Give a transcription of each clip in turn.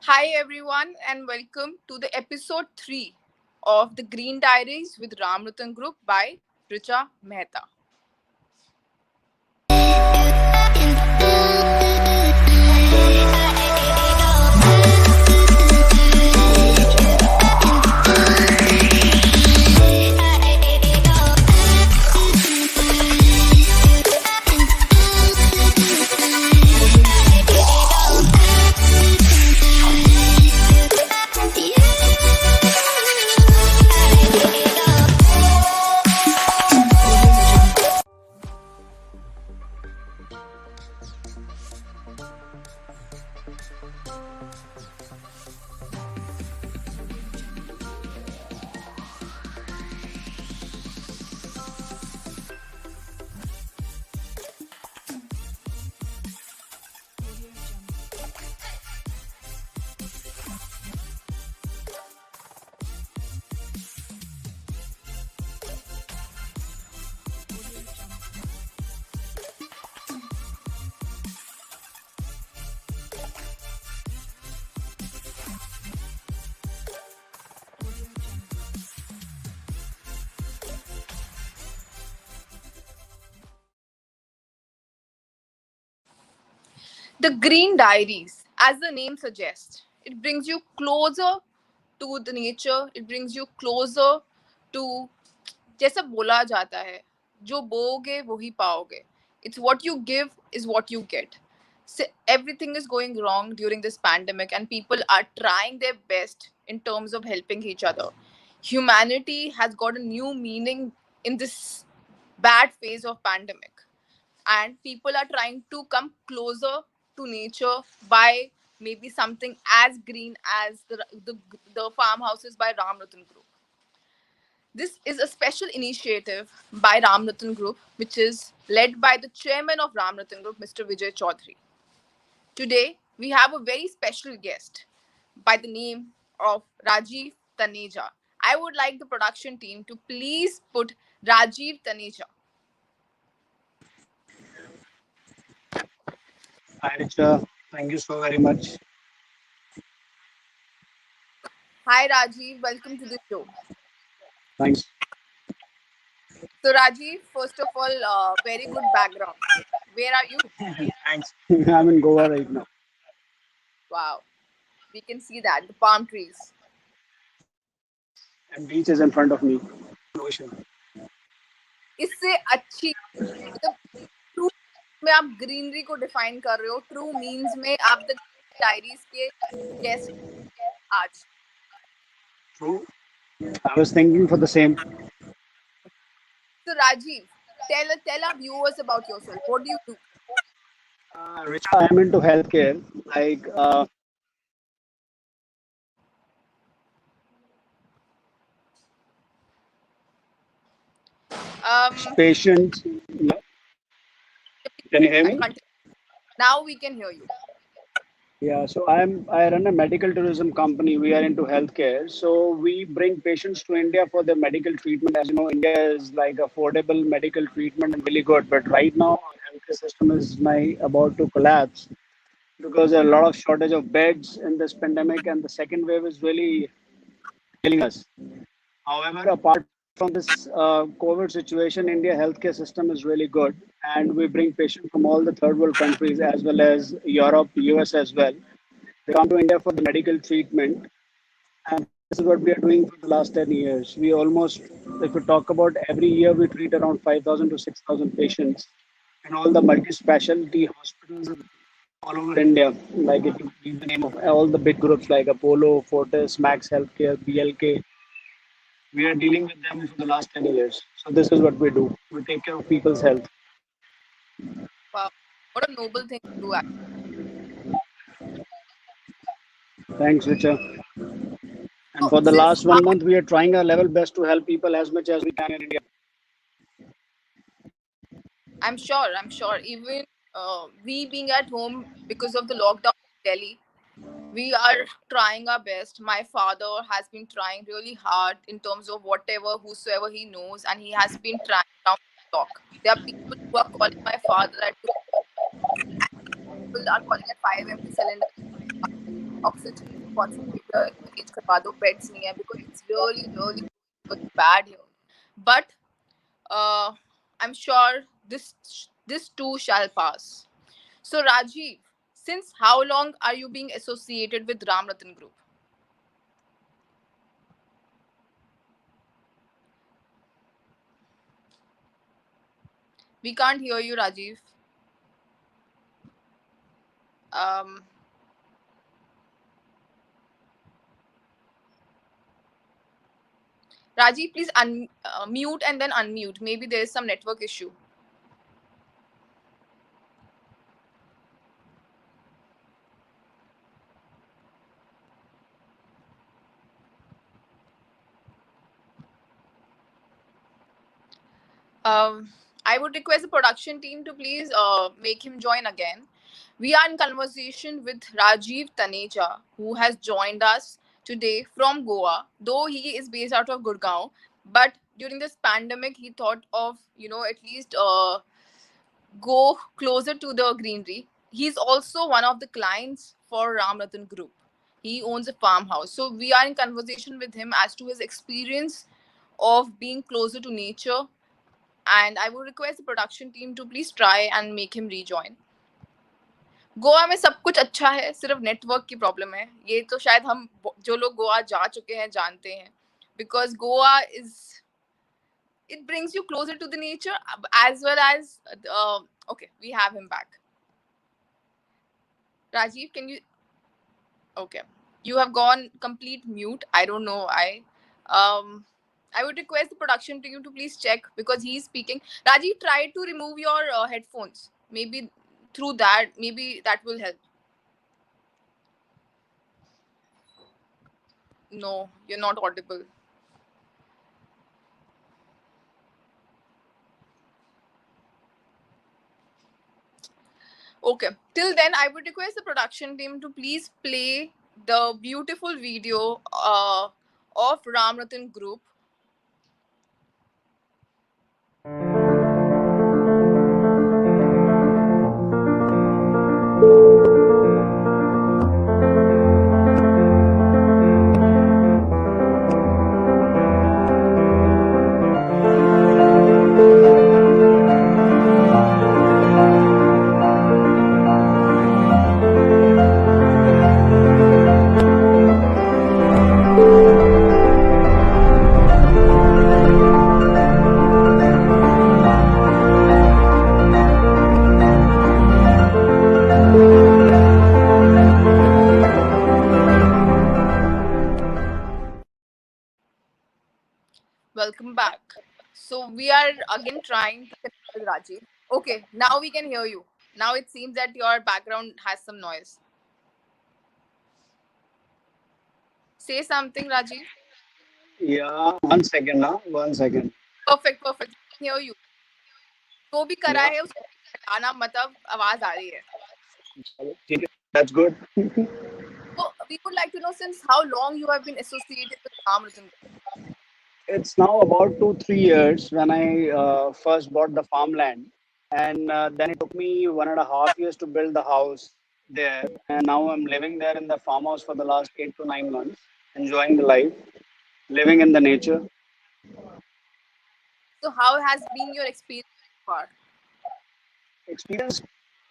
Hi everyone and welcome to the episode 3 of the Green Diaries with Ram Rattan Group by Richa Mehta. The Green Diaries, as the name suggests, it brings you closer to the nature, it brings you closer to जैसा बोला जाता है जो बोओगे वही पाओगे. It's what you give is what you get. So everything is going wrong during this pandemic and people are trying their best in terms of helping each other. Humanity has got a new meaning in this bad phase of pandemic, and people are trying to come closer to nature by maybe something as green as the farmhouses by Ram Rattan Group. This is a special initiative by Ram Rattan Group, which is led by the chairman of Ram Rattan Group, Mr. Vijay Chaudhary. Today, we have a very special guest by the name of Rajeev Taneja. I would like the production team to please put Rajeev Taneja. Hi, Richa. Thank you so very much. Hi, Rajeev. Welcome to the show. Thanks. So, Rajeev, first of all, very good background. Where are you? Thanks. I'm in Goa right now. Wow, we can see that the palm trees. And beach is in front of me. Ocean. इससे अच्छी मतलब true में आप greenery को define कर रहे हो. True means में आप द डायरीज के गेस्ट आज. True. I was thinking for the same. So Rajiv, tell our viewers about yourself. What do you do? Richa, I'm into healthcare. Patients. Yeah. Can you hear me? Now we can hear you. Yeah, so I run a medical tourism company. We are into healthcare. So we bring patients to India for their medical treatment. As you know, India is like affordable medical treatment and really good. But right now, our healthcare system is about to collapse because there are a lot of shortage of beds in this pandemic, and the second wave is really killing us. However, apart from this COVID situation, India healthcare system is really good, and we bring patients from all the third world countries as well as Europe, US as well. They come to India for the medical treatment, and this is what we are doing for the last 10 years. We almost, if we talk about every year, we treat around 5,000 to 6,000 patients in all the multi-specialty hospitals all over India. Like if you give the name of all the big groups like Apollo, Fortis, Max Healthcare, BLK, we are dealing with them for the last 10 years. So this is what we do. We take care of people's health. Wow, what a noble thing to do. Thanks, Richa. And So for the since last 1 month, we are trying our level best to help people as much as we can in India. I'm sure, even we being at home because of the lockdown in Delhi, we are trying our best. My father has been trying really hard in terms of whosoever he knows, and he has been trying around the clock. There are people who are calling my father at 2, people are calling at 5 empty cylinders. Oxygen concentrator engage करवा दो, beds नहीं है, because it's really really bad here. But uh, I'm sure this too shall pass. So Rajiv, since how long are you being associated with Ram Rattan Group? We can't hear you, Rajiv. Um, Rajiv, please mute and then unmute. Maybe there is some network issue. Um, I would request the production team to please make him join again. We are in conversation with Rajeev Taneja, who has joined us today from Goa, though he is based out of Gurgaon. But during this pandemic, he thought of, at least go closer to the greenery. He's also one of the clients for Ram Rattan Group. He owns a farmhouse. So we are in conversation with him as to his experience of being closer to nature, and I would request the production team to please try and make him rejoin. Goa में सब कुछ अच्छा है, सिर्फ network की problem है। ये तो शायद हम जो लोग गोवा जा चुके हैं जानते हैं, because Goa is, it brings you closer to the nature as well as okay, we have him back. Rajiv, can you? Okay, you have gone complete mute. I don't know why. Um, I would request the production team to please check because he's speaking. Rajiv, try to remove your headphones. Maybe through that, maybe that will help. No, you're not audible. Okay. Till then, I would request the production team to please play the beautiful video of Ram Rattan Group. Welcome back. So we are again trying to connect with Rajiv. Okay, now we can hear you. Now it seems that your background has some noise. Say something, Rajiv. Yeah, 1 second now. 1 second. Perfect, perfect. We can hear you. जो भी करा Yeah, है उसको हटाना, मतलब आवाज आ रही है. ठीक है, that's good. So we would like to know, since how long you have been associated with Ram Rattan. It's now about 2 3 years when I first bought the farmland, and then it took me 1.5 years to build the house there, and now I'm living there in the farmhouse for the last 8 to 9 months, enjoying the life, living in the nature. So how has been your experience so far? Experience,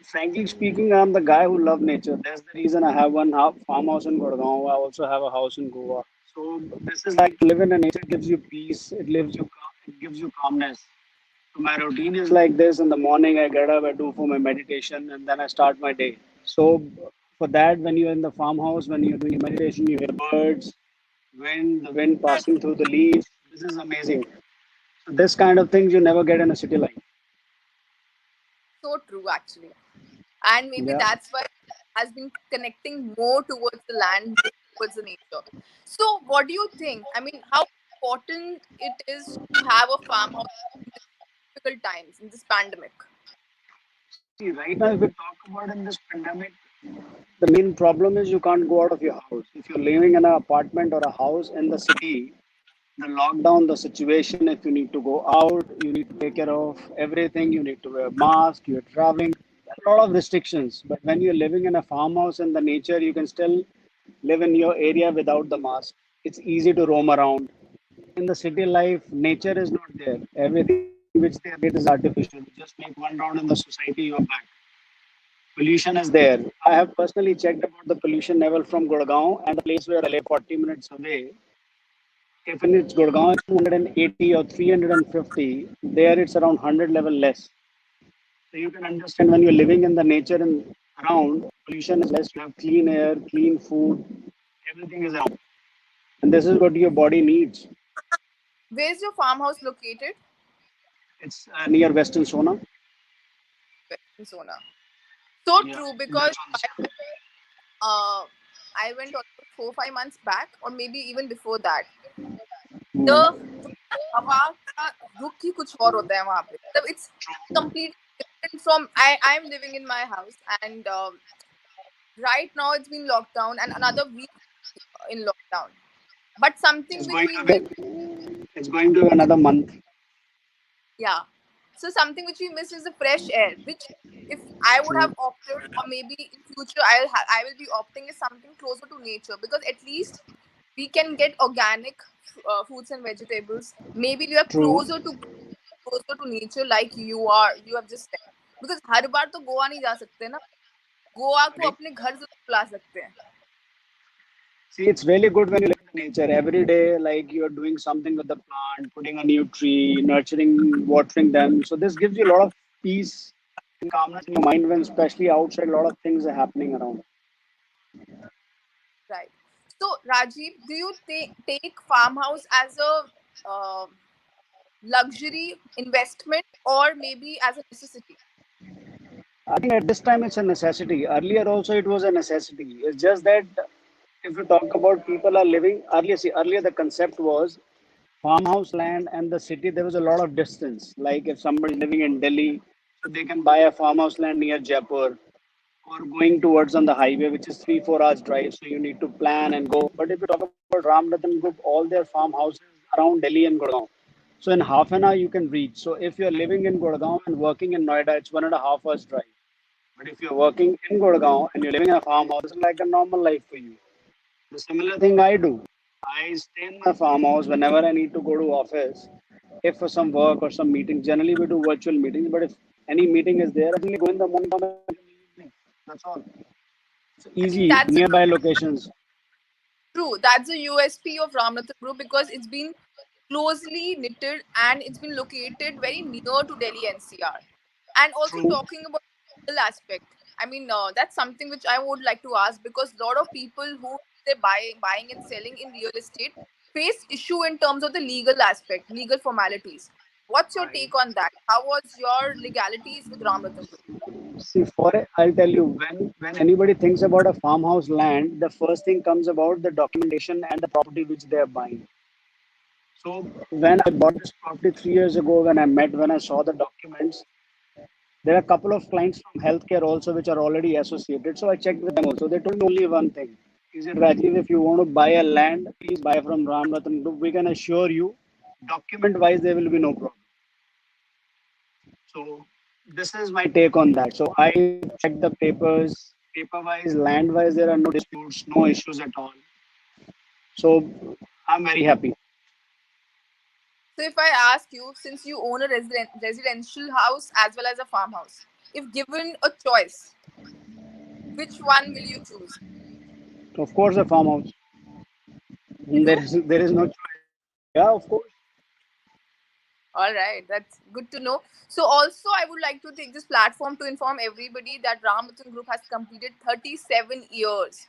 frankly speaking, I'm the guy who love nature. That's the reason I have one farmhouse in Gurgaon. I also have a house in Goa. So this is like live in a nature gives you peace. It gives you calmness. So my routine is like this. In the morning, I get up, I do for my meditation, and then I start my day. So for that, when you're in the farmhouse, when you're doing meditation, you hear birds, the wind passing through the leaves. This is amazing. So this kind of things you never get in a city life. So true, actually. And maybe Yeah. that's why it has been connecting more towards the land, more towards the nature. So what do you think? I mean, how important it is to have a farmhouse in these difficult times, in this pandemic? See, right now, if we talk about in this pandemic, the main problem is you can't go out of your house. If you're living in an apartment or a house in the city, the lockdown, the situation, if you need to go out, you need to take care of everything, you need to wear a mask, you're traveling, a lot of restrictions. But when you're living in a farmhouse in the nature, you can still live in your area without the mask. It's easy to roam around. In the city life, nature is not there. Everything which they create is artificial. Just make one round in the society, you're back. Pollution is there. I have personally checked about the pollution level from Gurgaon and the place where I live 40 minutes away. If in it's Gurgaon, it's 280 or 350. There, it's around 100 level less. So you can understand when you're living in the nature and around, pollution is less. You have clean air, clean food, everything is around. And this is what your body needs. Where's your farmhouse located? It's near Western Sona. In Sona. So Yeah, true, because that's on the same. uh, I went also 4 5 months back, or maybe even before that. The Hmm. हवा का रुख ही कुछ और होता है वहाँ पे, मतलब it's completely different from I am living in my house, and right now it's been locked down and another week in lockdown. But It's something which going we to miss, it's going to be another month. yeah. So something which we miss is the fresh air, which if I would have True, opted, or maybe in future I will be opting is something closer to nature, because at least we can get organic fruits and vegetables. Maybe we are true. closer to nature, like you have just said. Because हर बार तो गोवा नहीं जा सकते ना, गोवा को Sorry. अपने घर जरूर बुला सकते हैं. See, it's really good when you live in nature every day, like you're doing something with the plant, putting a new tree, nurturing, watering them. So this gives you a lot of peace and calmness in your mind when, especially outside, a lot of things are happening around. Right. So Rajiv, do you take farmhouse as a luxury investment, or maybe as a necessity? I think at this time it's a necessity. Earlier also it was a necessity. It's just that if you talk about people are living earlier, see earlier the concept was farmhouse land and the city there was a lot of distance. Like if somebody is living in Delhi, so they can buy a farmhouse land near Jaipur or going towards on the highway, which is 3 4 hours drive. So you need to plan and go. But if you talk about Ram Rattan Group, all their farmhouses around Delhi and Gurgaon. So in half an hour you can reach. So if you're living in Gurgaon and working in Noida, it's 1.5 hours drive. But if you're working in Gurgaon and you're living in a farmhouse, it's like a normal life for you. The similar thing I do. I stay in my farmhouse whenever I need to go to office. If for some work or some meeting, generally we do virtual meetings. But if any meeting is there, I simply go in the morning, come in the evening. That's all. It's I think easy, that's a nearby locations. true. That's a USP of Ram Rattan Group, because it's been closely knitted and it's been located very near to Delhi NCR. And also True. talking about the legal aspect, I mean, that's something which I would like to ask, because a lot of people who they buying and selling in real estate face issue in terms of the legal aspect, legal formalities. What's your Right. take on that? How was your legalities with Ram Rattan Group? See, I'll tell you, when anybody thinks about a farmhouse land, the first thing comes about the documentation and the property which they are buying. So when I bought this property 3 years ago, when I saw the documents, there are a couple of clients from healthcare also which are already associated. So I checked with them also. They told me only one thing. Is it Rajiv, if you want to buy a land, please buy from Ram Ratan Group. We can assure you, document wise, there will be no problem. So this is my take on that. So I checked the papers, paper wise, land wise, there are no disputes, no issues at all. So I'm very happy. So if I ask you, since you own a residential house as well as a farmhouse, if given a choice, which one will you choose? Of course, a farmhouse. You do? There is no choice. Yeah, of course. All right, that's good to know. So, also, I would like to take this platform to inform everybody that Ramathan Group has completed 37 years.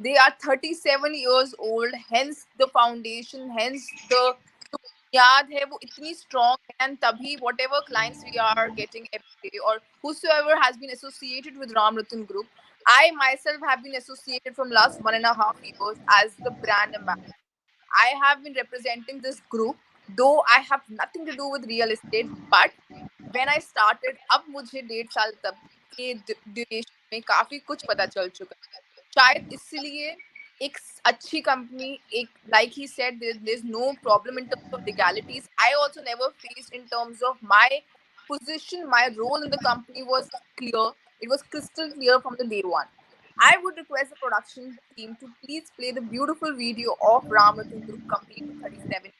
They are 37 years old, hence the foundation, hence the याद है वो इतनी strong है, and तभी whatever clients we are getting every day, or whosoever has been associated with Ram Ratan Group, I myself have been associated from last 1.5 years as the brand ambassador. I have been representing this group, though I have nothing to do with real estate. But when I started, अब मुझे 1.5 साल तक के duration में काफी कुछ पता चल चुका है. शायद इसलिए एक अच्छी कंपनी, एक like he said, there's no problem in terms of legalities. I also never faced in terms of my position, my role in the company was clear. It was crystal clear from the day one. I would request the production team to please play the beautiful video of Ram Rattan Group completing 37.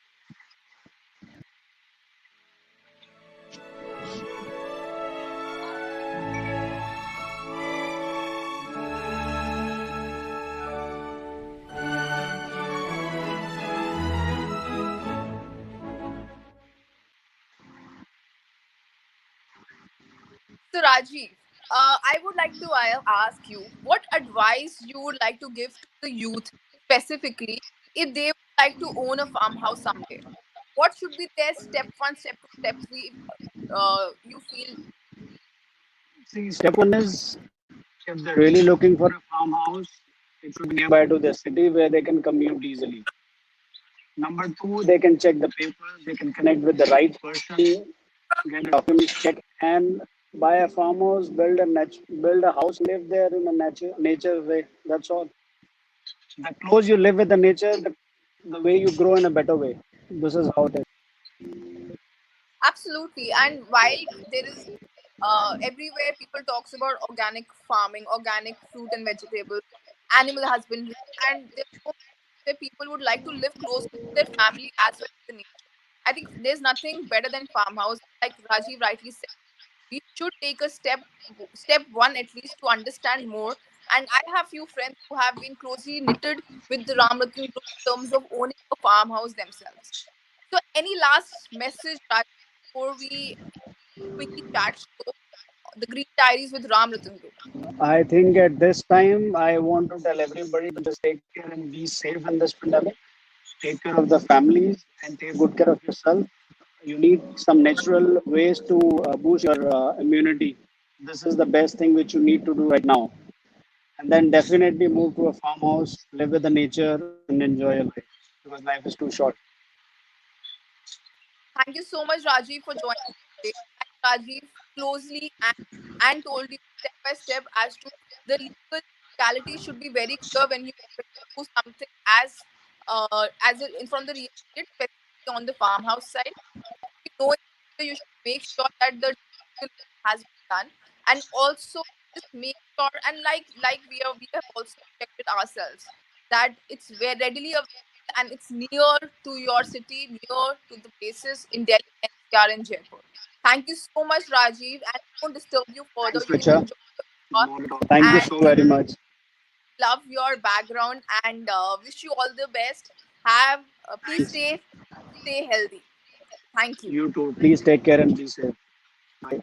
So, Rajiv, I would like to ask you what advice you would like to give to the youth specifically if they would like to own a farmhouse someday. What should be their step one, step two, step three? You feel See, step one is if they're really looking for a farmhouse, it should be nearby to the city where they can commute easily. Number two, they can check the papers, they can connect with the right person, get the documents checked, and buy a farmhouse, build a house, live there in a nature way. That's all. The close you live with the nature, the way you grow in a better way. This is how it is. absolutely. And while there is everywhere people talks about organic farming, organic fruit and vegetables, animal husbandry, and there's so where people would like to live close to their family as well as the nature. I think there's nothing better than farmhouse. Like Rajiv rightly said, we should take a step one at least to understand more. And I have few friends who have been closely knitted with the Ram Rattan Group in terms of owning a farmhouse themselves. So, any last message, Rajiv, before we quickly chat show the Green Diaries with Ram Rattan Group? I think at this time, I want to tell everybody to just take care and be safe in this pandemic. Take care of the families and take good care of yourself. You need some natural ways to boost your immunity. This is the best thing which you need to do right now. And then definitely move to a farmhouse, live with the nature, and enjoy your life because life is too short. Thank you so much, Rajiv, for joining today. And Rajiv closely and told you step by step as to the legal legality should be very clear when you do something as from the real estate, specifically on the farmhouse side. You know in future you should make sure that the legal has been done, and also just make sure and like we have also checked it ourselves that it's very readily available and it's near to your city, near to the places in Delhi, NCR, and Jaipur. Thank you so much, Rajiv, and I won't disturb you further. Thanks, You can Richa. enjoy your talk, Thank you so and very much. love your background and wish you all the best. Have please Thanks. stay healthy. Thank you. You too. Please take care and be safe. Bye.